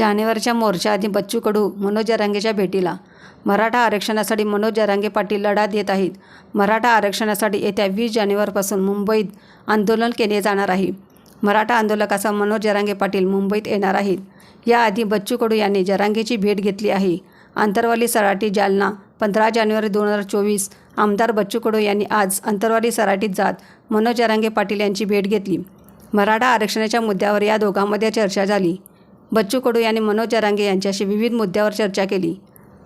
जानेवारीच्या मोर्चाआधी बच्चू कडू मनोज जरांगेच्या भेटीला. मराठा आरक्षणासाठी मनोज जरांगे पाटील लढा देत आहेत. मराठा आरक्षणासाठी येत्या 20 जानेवारीपासून मुंबईत आंदोलन केले जाणार आहे. मराठा आंदोलकासह मनोज जरांगे पाटील मुंबईत येणार आहेत. याआधी बच्चू कडू यांनी जरांगेची भेट घेतली आहे. आंतरवाली सराटी जालना 15 जानेवारी 2024. आमदार बच्चू कडू यांनी आज आंतरवाली सराटीत जात मनोज जरांगे पाटील यांची भेट घेतली. मराठा आरक्षणाच्या मुद्द्यावर या दोघांमध्ये चर्चा झाली. बच्चू कडू यांनी मनोज जरांगे यांच्याशी विविध मुद्द्यावर चर्चा केली.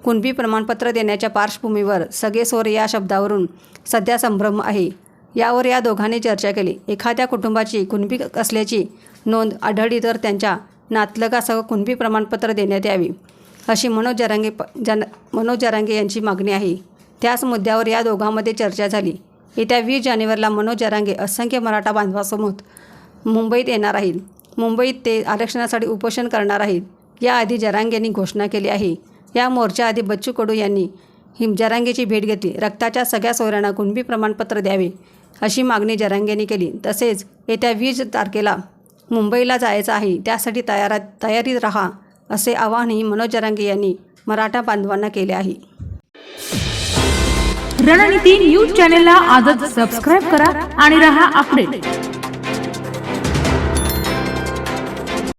कुणबी प्रमाणपत्र देण्याच्या पार्श्वभूमीवर सगळे सोर या शब्दावरून सध्या संभ्रम आहे. यावर या दोघांनी चर्चा केली. एखाद्या कुटुंबाची कुणबी असल्याची नोंद आढळली तर त्यांच्या नातलगासह कुणबी प्रमाणपत्र देण्यात यावे, अशी मनोज जरांगे यांची मागणी आहे. त्याच मुद्द्यावर या दोघांमध्ये चर्चा झाली. येत्या 20 जानेवारीला मनोज जरांगे असंख्य मराठा बांधवांसमोर मुंबईत येणार आहेत. मुंबईत ते आरक्षणासाठी उपोषण करणार आहेत. याआधी जरांगेंनी घोषणा केली आहे. या मोर्चाआधी बच्चू कडू यांनी जरांगेची भेट घेतली. रक्ताच्या सगळ्या सोयऱ्यांना कुणबी प्रमाणपत्र द्यावे, अशी मागणी जरांगेंनी केली. तसेच येत्या 20 तारखेला मुंबईला जायचं आहे, त्यासाठी तयारीत राहा, असे आवाहनही मनोज जरांगे यांनी मराठा बांधवांना केले आहे. रणनीती न्यूज चॅनेलला आजच सबस्क्राईब करा आणि रहा अपडेट.